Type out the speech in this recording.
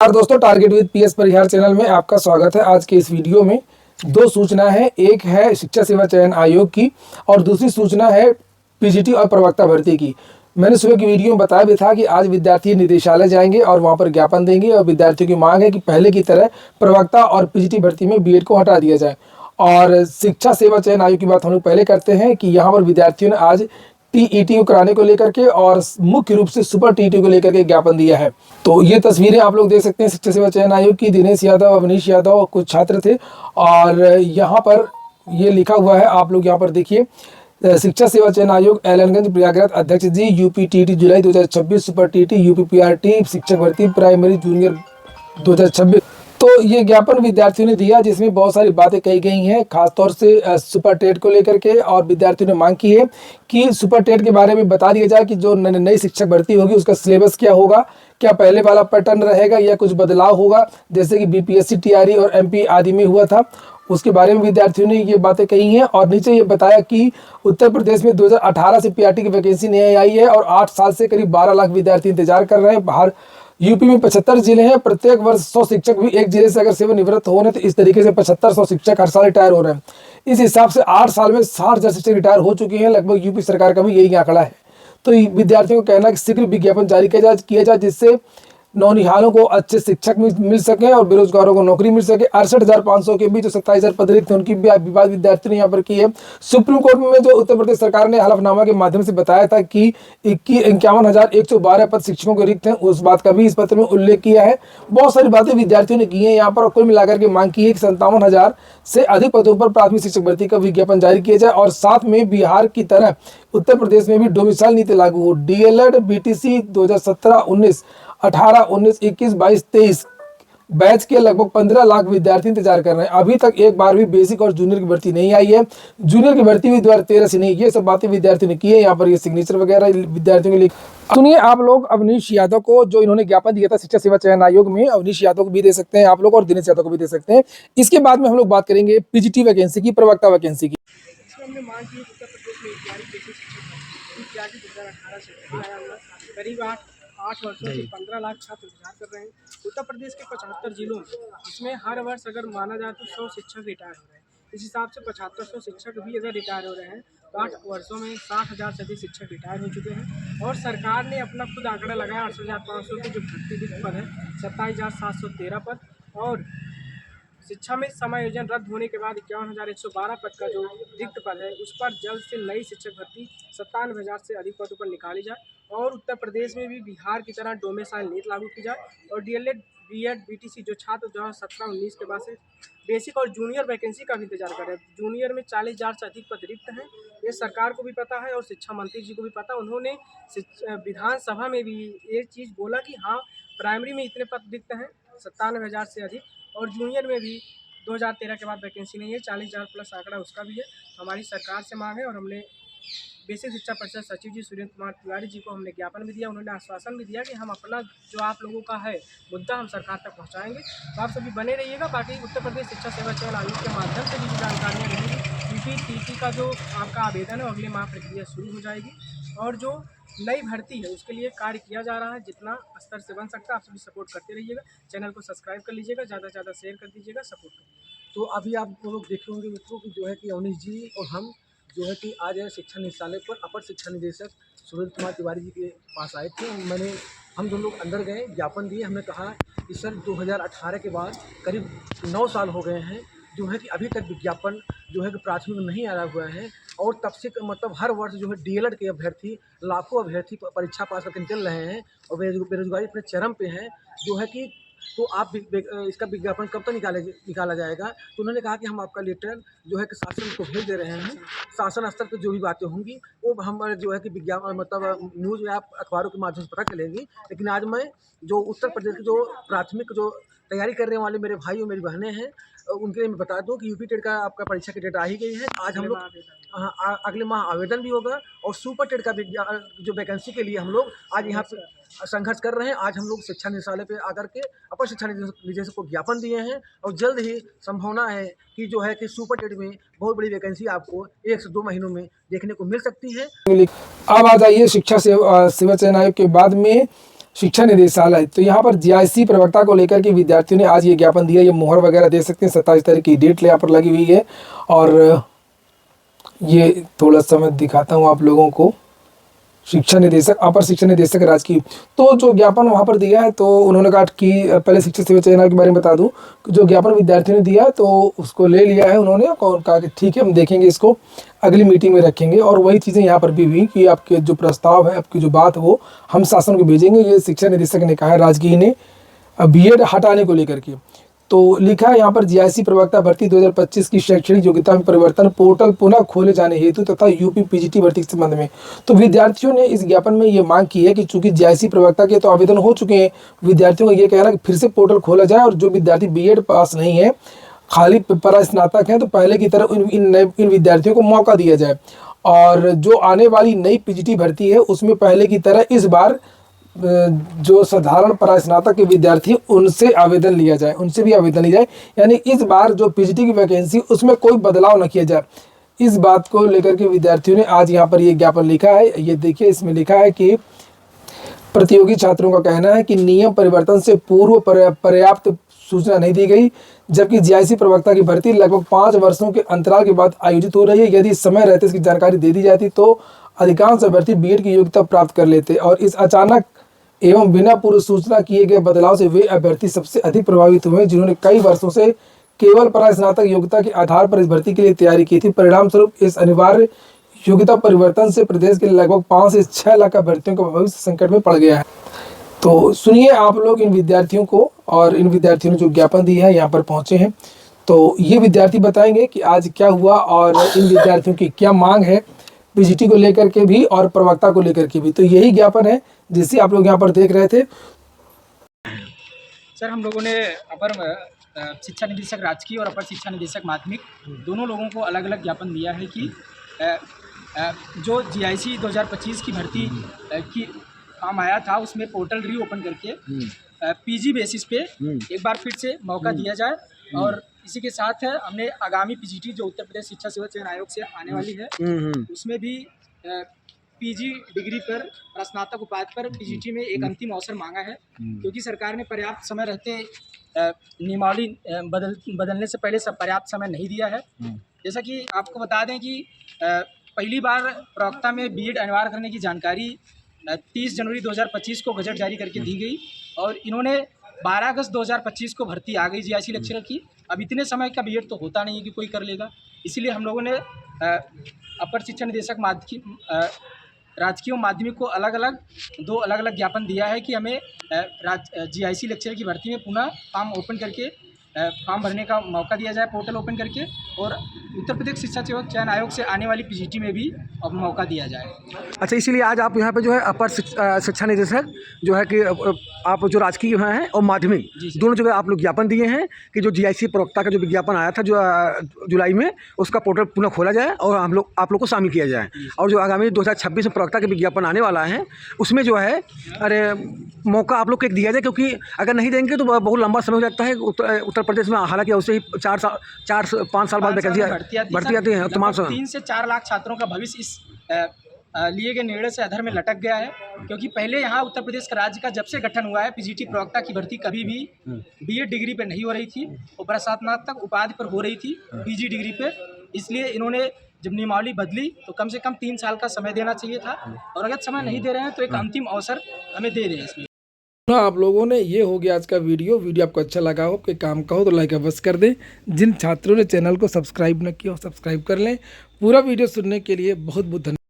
नमस्कार दोस्तों, target with PS Parihar channel में आपका स्वागत है। आज के इस वीडियो में दो सूचना है। एक है शिक्षा सेवा चयन आयोग की और दूसरी सूचना है पीजीटी और प्रवक्ता भर्ती की। मैंने सुबह की वीडियो में बताया भी था कि आज विद्यार्थी निदेशालय जाएंगे और वहां पर ज्ञापन देंगे और विद्यार्थियों की मांग है कि पहले की तरह प्रवक्ता और पीजीटी भर्ती में बीएड को हटा दिया जाए। और शिक्षा सेवा चयन आयोग की बात हम लोग पहले करते हैं कि यहाँ पर विद्यार्थियों ने आज टीईटी को कराने को लेकर के और मुख्य रूप से सुपर टीईटी को लेकर के ज्ञापन दिया है। तो ये तस्वीरें आप लोग देख सकते हैं शिक्षा सेवा चयन आयोग की। दिनेश यादव, अवनीश यादव कुछ छात्र थे और यहाँ पर ये लिखा हुआ है, आप लोग यहाँ पर देखिए। शिक्षा सेवा चयन आयोग एलनगंज प्रयागराज अध्यक्ष जी, यूपी टीईटी जुलाई 2026, सुपर टीईटी यूपी पीआरटी शिक्षक भर्ती प्राइमरी जूनियर 2026। तो ये ज्ञापन विद्यार्थियों ने दिया जिसमें बहुत सारी बातें कही गई हैं, खासतौर से सुपर टेट को लेकर के। और विद्यार्थियों ने मांग की है कि सुपर टेट के बारे में बता दिया जाए कि जो नई शिक्षक भर्ती होगी उसका सिलेबस क्या होगा, क्या पहले वाला पैटर्न रहेगा या कुछ बदलाव होगा, जैसे कि बीपीएससी, टीआरई और एमपी आदि में हुआ था। उसके बारे में विद्यार्थियों ने ये बातें कही हैं। और नीचे ये बताया कि उत्तर प्रदेश में 2018 से पीआरटी की वैकेंसी नहीं आई है और 8 साल से करीब 12 लाख विद्यार्थी इंतजार कर रहे हैं। बाहर यूपी में 75 जिले हैं, प्रत्येक वर्ष 100 शिक्षक भी एक जिले से अगर सेवानिवृत्त हो रहे तो इस तरीके से 75-100 शिक्षक हर साल रिटायर हो रहे हैं। इस हिसाब से 8 साल में 60,000 शिक्षक रिटायर हो चुके हैं। लगभग यूपी सरकार का भी यही आंकड़ा है। तो विद्यार्थियों का कहना है कि शीघ्र विज्ञापन जारी किया जाए जिससे नौनिहालों को अच्छे शिक्षक मिल सके और बेरोजगारों को नौकरी मिल सके। 68,500 के बीच जो 27,000 पद रिक्त हैं उनकी भी विवाद विद्यार्थी ने यहाँ पर की है। सुप्रीम कोर्ट में जो उत्तर प्रदेश सरकार ने हलफनामा के माध्यम से बताया था कि 51,112 पद शिक्षकों के रिक्त हैं, उस बात का भी इस पत्र में उल्लेख किया है। बहुत सारी बातें विद्यार्थियों ने की है यहाँ पर और कुल मिलाकर के मांग की है कि 57,000 से अधिक पदों पर प्राथमिक शिक्षक भर्ती का विज्ञापन जारी किया जाए और साथ में बिहार की तरह उत्तर प्रदेश में भी डोमिसाइल नीति लागू हो। डीएलएड बीटीसी 2017-19, 18-19, 21-22-23 बैच के लगभग 15 लाख विद्यार्थी इंतजार कर रहे हैं। अभी तक एक बार भी बेसिक और जूनियर की भर्ती नहीं आई है। जूनियर की भर्ती भी 2013 से नहीं। ये सब बातें विद्यार्थियों ने की है। यहाँ पर ये सिग्नेचर वगैरह विद्यार्थियों के लिए। सुनिए आप लोग अवनीश यादव को, जो इन्होंने ज्ञापन दिया था शिक्षा सेवा चयन आयोग में, अवनीश यादव को भी दे सकते हैं आप लोग और दिनेश यादव को भी दे सकते हैं। इसके बाद में हम लोग बात करेंगे पीजीटी वैकेंसी की, प्रवक्ता वैकेंसी की। हमने मांग की उत्तर प्रदेश में 2018 से करीब 8 वर्षों से 15 लाख छात्र इंतजार कर रहे हैं। उत्तर प्रदेश के 75 जिलों में, इसमें हर वर्ष अगर माना जाए तो 100 शिक्षक रिटायर हो रहे हैं। इस हिसाब से 7500 शिक्षक भी अगर रिटायर हो रहे हैं तो 8 वर्षों में 60,000 से अधिक शिक्षक रिटायर हो चुके हैं। और सरकार ने अपना खुद आंकड़ा लगाया, 68,500 के जो भर्ती रिक्त पद है, 27,713 पद। और शिक्षा में समायोजन रद्द होने के बाद 51,112 पद का जो रिक्त पद है उस पर जल्द से नई शिक्षक भर्ती 97,000 से अधिक पदों पर निकाली जाए। और उत्तर प्रदेश में भी बिहार की तरह डोमिसाइल नीति लागू की जाए। और डीएलएड, बीएड, बीटीसी जो छात्र 2017-19 के बाद से बेसिक और जूनियर वैकेंसी का भी इंतजार कर रहे हैं। जूनियर में 40,000 से अधिक पद रिक्त हैं। ये सरकार को भी पता है और शिक्षा मंत्री जी को भी पता। उन्होंने विधानसभा में भी ये चीज़ बोला कि हाँ, प्राइमरी में इतने पद रिक्त हैं 97,000 से अधिक, और जूनियर में भी 2013 के बाद वैकेंसी नहीं है, 40,000 प्लस आंकड़ा उसका भी है। हमारी सरकार से मांग है और हमने बेसिक शिक्षा परिषद सचिव जी सुरेंद्र कुमार तिवारी जी को हमने ज्ञापन भी दिया। उन्होंने आश्वासन भी दिया कि हम अपना जो आप लोगों का है मुद्दा हम सरकार तक पहुंचाएंगे। तो आप सभी बने रहिएगा। बाकी उत्तर प्रदेश शिक्षा सेवा चयन आयोग के माध्यम से भी जो जानकारियाँ रहेंगी, यूपी का जो आपका आवेदन है अगले माह प्रक्रिया शुरू हो जाएगी। और जो नई भर्ती है उसके लिए कार्य किया जा रहा है, जितना स्तर से बन सकता है आप सभी सपोर्ट करते रहिएगा। चैनल को सब्सक्राइब कर लीजिएगा, ज़्यादा से ज़्यादा शेयर कर दीजिएगा, सपोर्ट करिएगा। तो अभी आप लोग देखे होंगे मित्रों कि जो है कि अवनीश जी और हम जो है कि आज शिक्षा निदेशालय पर अपर शिक्षा निदेशक सुरेंद्र कुमार तिवारी जी के पास आए थे। हम दोनों लोग अंदर गए, ज्ञापन दिए। हमने कहा कि सर 2018 के बाद करीब 9 साल हो गए हैं जो है कि अभी तक विज्ञापन जो है कि प्राथमिक नहीं आया हुआ है। और तब से मतलब हर वर्ष जो है डीएलएड के अभ्यर्थी, लाखों अभ्यर्थी परीक्षा पास करके निकल रहे हैं और बेरोजगारी अपने चरम पे है जो है कि। तो आप इसका विज्ञापन कब तक निकाला जाएगा? तो उन्होंने कहा कि हम आपका लेटर जो है कि शासन को भेज दे रहे हैं। शासन स्तर पर जो भी बातें होंगी वो हम जो है कि विज्ञापन मतलब न्यूज़ में आप अखबारों के माध्यम से पता चलेंगी। लेकिन आज मैं जो उत्तर प्रदेश के जो प्राथमिक जो तैयारी करने वाले मेरे भाई और मेरी बहनें हैं उनके लिए मैं बता दूं कि यूपी टेट का आपका परीक्षा की डेट आ ही गई है। आज हम लोग अगले माह आवेदन भी होगा और सुपर टेट का जो वैकेंसी के लिए हम लोग आज यहाँ पे संघर्ष कर रहे हैं। आज हम लोग शिक्षा निदेशालय पे आकर के अपर शिक्षा निदेशक को ज्ञापन दिए हैं और जल्द ही संभावना है कि जो है कि सुपर टेट में बहुत बड़ी वैकेंसी आपको 1 से 2 महीनों में देखने को मिल सकती है। अब आ जाइए शिक्षा सेवा चयन आयोग के बाद में शिक्षा निदेशालय। तो यहाँ पर जीआईसी प्रवक्ता को लेकर के विद्यार्थियों ने आज ये ज्ञापन दिया। ये मोहर वगैरह दे सकते हैं, 27 तारीख की डेट यहाँ पर लगी हुई है। और ये थोड़ा सा मैं दिखाता हूँ आप लोगों को। शिक्षा निदेशक, अपर शिक्षा निदेशक राजकीय, तो जो ज्ञापन वहाँ पर दिया है, तो उन्होंने कहा कि पहले शिक्षा सेवा चयन के बारे में बता दूं, जो ज्ञापन विद्यार्थियों ने दिया तो उसको ले लिया है उन्होंने और कहा कि ठीक है हम देखेंगे, इसको अगली मीटिंग में रखेंगे। और वही चीज़ें यहाँ पर भी हुई कि आपके जो प्रस्ताव है, आपकी जो बात है वो हम शासन को भेजेंगे, ये शिक्षा निदेशक ने कहा है राजकीय ने बीएड हटाने को लेकर के। तो लिखा है यहाँ पर जीआईसी प्रवक्ता भर्ती 2025 की शैक्षणिक योग्यता में परिवर्तन, पोर्टल पुनः खोले जाने हेतु तथा यूपी पीजीटी भर्ती के संबंध में। तो विद्यार्थियों ने इस ज्ञापन में ये मांग की है कि चूंकि जीआईसी प्रवक्ता के तो आवेदन हो चुके हैं, विद्यार्थियों का ये कहना है कि फिर से पोर्टल खोला जाए और जो विद्यार्थी बीएड पास नहीं है, खाली परास्नातक हैं, तो पहले की तरह इन विद्यार्थियों को मौका दिया जाए। और जो आने वाली नई पीजीटी भर्ती है उसमें पहले की तरह इस बार जो साधारण परास्नातक के विद्यार्थी उनसे आवेदन लिया जाए, उनसे भी आवेदन लिया जाए। यानी इस बार जो पीजीटी की वैकेंसी उसमें कोई बदलाव न किया जाए। इस बात को लेकर के विद्यार्थियों ने आज यहाँ पर ये ज्ञापन लिखा है। ये देखिए, इसमें लिखा है कि प्रतियोगी छात्रों का कहना है कि नियम परिवर्तन से पूर्व पर्याप्त सूचना नहीं दी गई, जबकि जीआईसी प्रवक्ता की भर्ती लगभग 5 वर्षों के अंतराल के बाद आयोजित हो रही है। यदि समय रहते इसकी जानकारी दे दी जाती तो अधिकांश अभ्यर्थी बीएड की योग्यता प्राप्त कर लेते, और इस अचानक एवं बिना पूर्व सूचना किए गए बदलाव से वे अभ्यर्थी सबसे अधिक प्रभावित हुए जिन्होंने कई वर्षों से केवल परास्नातक योग्यता के आधार पर इस भर्ती के लिए तैयारी की थी। परिणाम स्वरूप इस अनिवार्य योग्यता परिवर्तन से प्रदेश के लगभग 5 से 6 लाख अभ्यर्थियों का भविष्य संकट में पड़ गया है। तो सुनिए आप लोग इन विद्यार्थियों को, और इन विद्यार्थियों ने जो ज्ञापन दिया है यहाँ पर पहुंचे हैं, तो ये विद्यार्थी बताएंगे कि आज क्या हुआ और इन विद्यार्थियों की क्या मांग है पीजीटी को लेकर के भी और प्रवक्ता को लेकर के भी। तो यही ज्ञापन है जिसे आप लोग यहाँ पर देख रहे थे। सर, हम लोगों ने अपर शिक्षा निदेशक राजकीय और अपर शिक्षा निदेशक माध्यमिक दोनों लोगों को अलग अलग ज्ञापन दिया है कि जो जीआईसी 2025 की भर्ती की काम आया था उसमें पोर्टल रीओपन करके पीजी बेसिस पे एक बार फिर से मौका दिया जाए। और इसी के साथ हमने आगामी पीजीटी जो उत्तर प्रदेश शिक्षा सेवा चयन आयोग से आने वाली है उसमें भी पीजी डिग्री पर स्नातक उपाधि पर पीजीटी में एक अंतिम अवसर मांगा है, क्योंकि सरकार ने पर्याप्त समय रहते नियमावली बदलने से पहले सब पर्याप्त समय नहीं दिया है। जैसा कि आपको बता दें कि पहली बार प्रवक्ता में बीएड अनिवार्य करने की जानकारी 30 जनवरी 2025 को गजट जारी करके दी गई, और इन्होंने 12 अगस्त 2025 को भर्ती आ गई जीआईसी लेक्चरर की। अब इतने समय का बीएड तो होता नहीं है कि कोई कर लेगा, इसीलिए हम लोगों ने अपर शिक्षा निदेशक राजकीय माध्यमिक को दो अलग अलग ज्ञापन दिया है कि हमें जीआईसी लेक्चरर की भर्ती में पुनः फॉर्म ओपन करके फॉर्म भरने का मौका दिया जाए, पोर्टल ओपन करके, और उत्तर प्रदेश शिक्षा सेवा चयन आयोग से आने वाली पीजीटी में भी अब मौका दिया जाए। अच्छा, इसीलिए आज आप यहाँ पे जो है अपर शिक्षा निदेशक जो है कि आप जो राजकीय हैं और माध्यमिक दोनों जगह आप लोग ज्ञापन दिए हैं कि जो जीआईसी प्रवक्ता का जो विज्ञापन आया था जो जुलाई में, उसका पोर्टल पुनः खोला जाए और आप लोग को शामिल किया जाए। और जो आगामी 2026 में प्रवक्ता के विज्ञापन आने वाला है उसमें जो है मौका आप लोग को एक दिया जाए, क्योंकि अगर नहीं देंगे तो बहुत लंबा समय हो जाता है उत्तर प्रदेश में। हालांकि उससे ही 4-5 साल बाद वैकेंसी भर्ती आती है, तमाम 3 से 4 लाख छात्रों का भविष्य इस लिए गए निर्णय से अधर में लटक गया है, क्योंकि पहले यहाँ उत्तर प्रदेश का राज्य का जब से गठन हुआ है पीजीटी प्रवक्ता की भर्ती कभी भी बीएड डिग्री पर नहीं हो रही थी, वो स्नातक उपाधि पर हो रही थी पीजी डिग्री पे। इसलिए इन्होंने जब नियमावली बदली तो कम से कम 3 साल का समय देना चाहिए था, और अगर समय नहीं दे रहे हैं तो एक अंतिम अवसर हमें दे दें इसमें। आप लोगों ने, ये हो गया आज का वीडियो आपको अच्छा लगा हो, आपके काम का हो तो लाइक अवश्य कर दें। जिन छात्रों ने चैनल को सब्सक्राइब न किया हो सब्सक्राइब कर लें। पूरा वीडियो सुनने के लिए बहुत बहुत धन्यवाद।